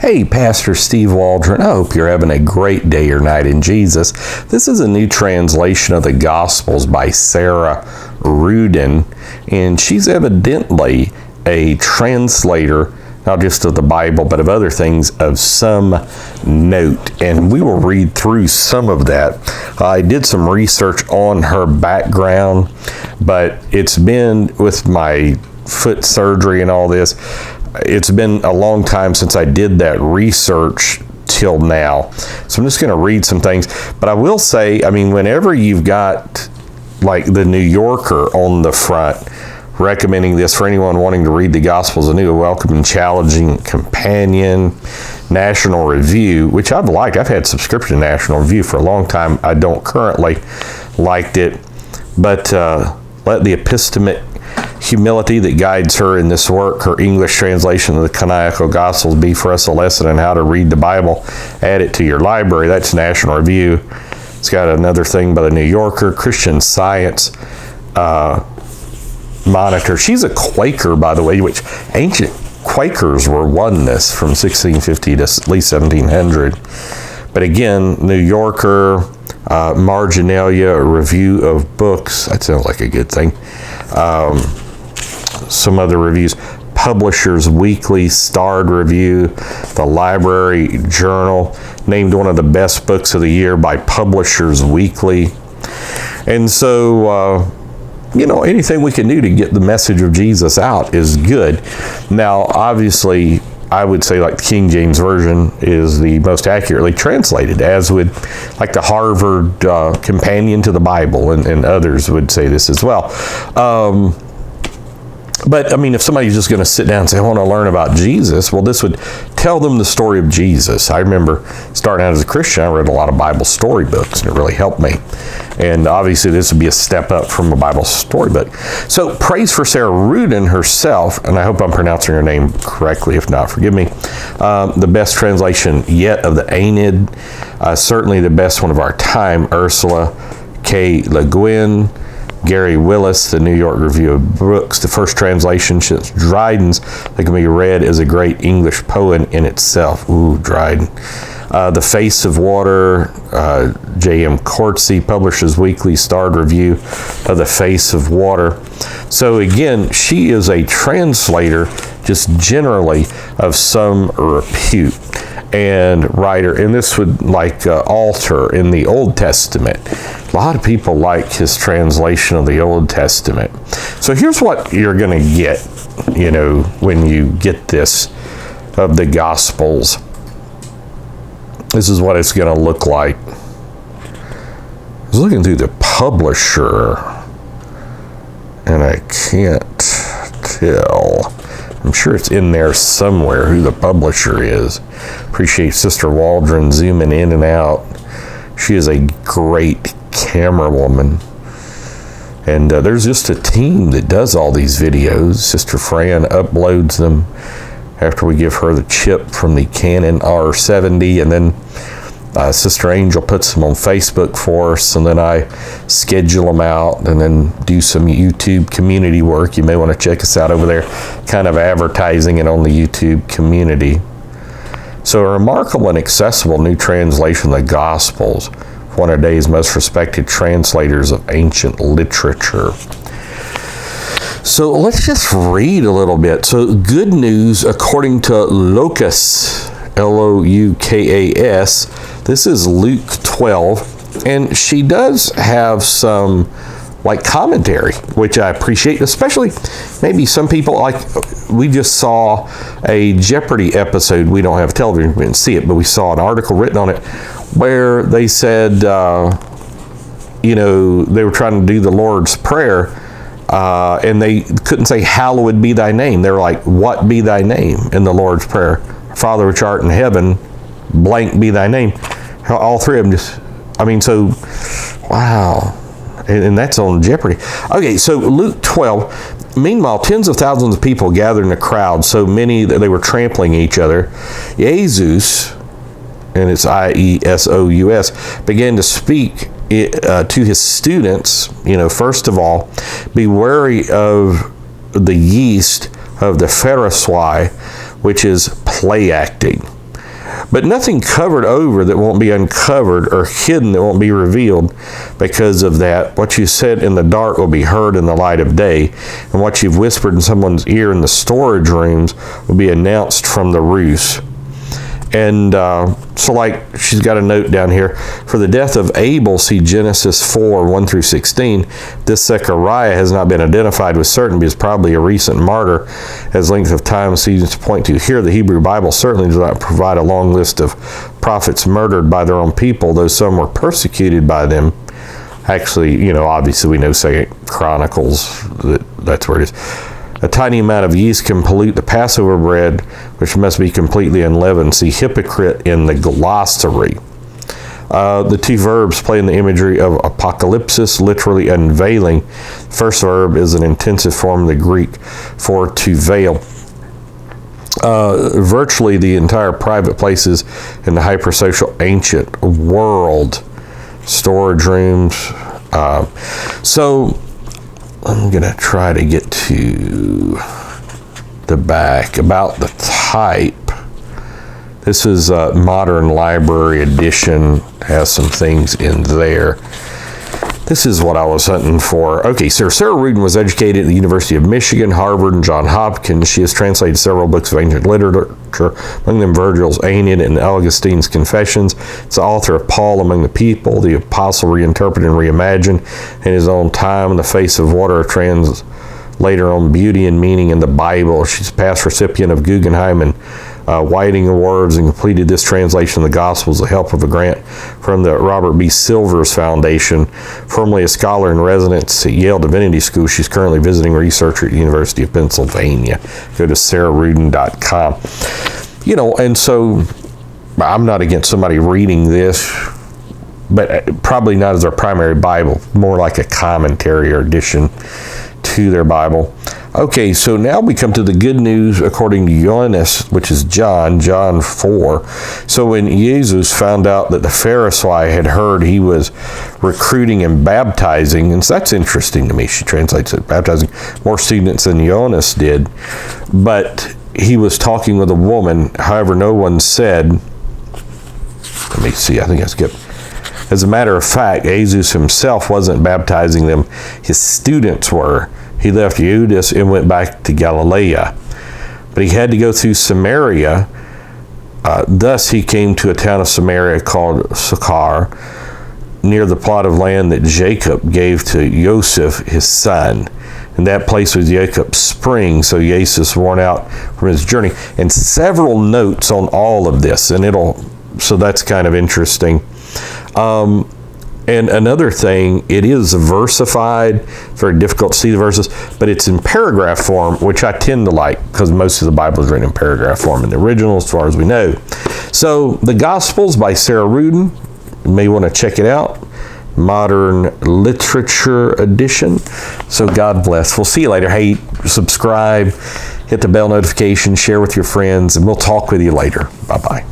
Hey, Pastor Steve Waldron. I hope you're having a great day or night in Jesus. This is a new translation of the Gospels by Sarah Ruden, and she's evidently a translator, not just of the Bible, but of other things of some note. And we will read through some of that. I did some research on her background, but it's been with my foot surgery and all this, it's been a long time since I did that research till now. So I'm just going to read some things. But I will say, I mean, whenever you've got like the New Yorker on the front recommending this for anyone wanting to read the Gospels anew, a welcome and challenging companion, National Review, which I've liked. I've had subscription to National Review for a long time. I don't currently liked it, but let the epistemic humility that guides her in this work, her English translation of the canonical Gospels, be for us a lesson on how to read the Bible. Add it to your library. That's National Review. It's got another thing by the New Yorker, Christian Science Monitor. She's a Quaker, by the way, which ancient Quakers were oneness from 1650 to at least 1700. But again, New Yorker, Marginalia, a review of books. That sounds like a good thing. Some other reviews. Publishers Weekly, Starred Review, the Library Journal, named one of the best books of the year by Publishers Weekly. And so, anything we can do to get the message of Jesus out is good. Now, obviously, I would say like the King James Version is the most accurately translated, as would like the Harvard Companion to the Bible, and others would say this as well. But I mean, if somebody's just going to sit down and say, I want to learn about Jesus, well, this would tell them the story of Jesus. I remember starting out as a Christian, I read a lot of Bible storybooks, and it really helped me. And obviously, this would be a step up from a Bible storybook. So, praise for Sarah Ruden herself, and I hope I'm pronouncing her name correctly. If not, forgive me. The best translation yet of the Aeneid, certainly the best one of our time, Ursula K. Le Guin. Gary Willis, the New York Review of Books, the first translation since Dryden's that can be read as a great English poem in itself. Ooh, Dryden. The Face of Water, J.M. Courtesy, Publishers Weekly, Starred Review of The Face of Water. So again, she is a translator, just generally of some repute, and writer. And this would like Alter in the Old Testament. A lot of people like his translation of the Old Testament. So here's what you're going to get, when you get this of the Gospels. This is what it's going to look like. I was looking through the publisher, and I can't tell. I'm sure it's in there somewhere who the publisher is. Appreciate Sister Waldron zooming in and out. She is a great camera woman. And there's just a team that does all these videos. Sister Fran uploads them after we give her the chip from the Canon R70, and then Sister Angel puts them on Facebook for us, and then I schedule them out and then do some YouTube community work. You may want to check us out over there, kind of advertising it on the YouTube community. So a remarkable and accessible new translation of the Gospels, one of today's most respected translators of ancient literature. So let's just read a little bit. So good news according to Lucas, L-O-U-K-A-S. This is Luke 12, and she does have some like commentary, which I appreciate, especially maybe some people, like we just saw a Jeopardy episode. We don't have television, we didn't see it, but we saw an article written on it where they said, they were trying to do the Lord's Prayer, and they couldn't say, hallowed be thy name. They were like, what be thy name in the Lord's Prayer? Father which art in heaven, blank be thy name. All three of them wow. And that's on Jeopardy. Okay, so Luke 12. Meanwhile, tens of thousands of people gathered in a crowd, so many that they were trampling each other. Jesus, and it's I-E-S-O-U-S, began to speak to his students, first of all, be wary of the yeast of the Pharisee, which is play acting. But nothing covered over that won't be uncovered, or hidden that won't be revealed. Because of that, what you said in the dark will be heard in the light of day, and what you've whispered in someone's ear in the storage rooms will be announced from the roofs. And so like she's got a note down here, for the death of Abel, see Genesis 4, 1 through 16. This Zechariah has not been identified with certainty, but is probably a recent martyr, as length of time seems to point to. Here, the Hebrew Bible certainly does not provide a long list of prophets murdered by their own people, though some were persecuted by them. Actually, obviously we know 2 Chronicles, that's where it is. A tiny amount of yeast can pollute the Passover bread, which must be completely unleavened. See hypocrite in the glossary. The two verbs play in the imagery of apocalypsis, literally unveiling. First verb is an intensive form of the Greek for to veil. Virtually the entire private places in the hypersocial ancient world. Storage rooms. So I'm going to try to get to the back about the type. This is a Modern Library Edition, has some things in there. This is what I was hunting for. Okay, so Sarah Ruden was educated at the University of Michigan, Harvard, and Johns Hopkins. She has translated several books of ancient literature, among them Virgil's Aeneid and Augustine's Confessions. It's the author of Paul Among the People, the Apostle Reinterpreted and Reimagined in His Own Time, in the Face of Water, translator on Beauty and Meaning in the Bible. She's a past recipient of Guggenheim and Whiting Awards, and completed this translation of the Gospels with the help of a grant from the Robert B. Silvers Foundation. Formerly a scholar in residence at Yale Divinity School, she's currently visiting researcher at the University of Pennsylvania. Go to sararuden.com. And so I'm not against somebody reading this, but probably not as their primary Bible, more like a commentary or addition to their Bible. Okay, so now we come to the good news according to Johannes, which is John 4. So when Jesus found out that the Pharisee had heard he was recruiting and baptizing, and so that's interesting to me, she translates it, baptizing more students than Johannes did, but he was talking with a woman, however, no one said, let me see, I think I skipped. As a matter of fact, Jesus himself wasn't baptizing them, his students were. He left Judas and went back to Galilee. But he had to go through Samaria. Thus he came to a town of Samaria called Sychar, near the plot of land that Jacob gave to Joseph, his son. And that place was Jacob's spring, so Jesus worn out from his journey. And several notes on all of this, and so that's kind of interesting. And another thing, it is versified, very difficult to see the verses, but it's in paragraph form, which I tend to like because most of the Bible is written in paragraph form in the original, as far as we know. So the Gospels by Sarah Ruden, you may want to check it out. Modern Literature Edition. So God bless. We'll see you later. Hey, subscribe, hit the bell notification, share with your friends, and we'll talk with you later. Bye-bye.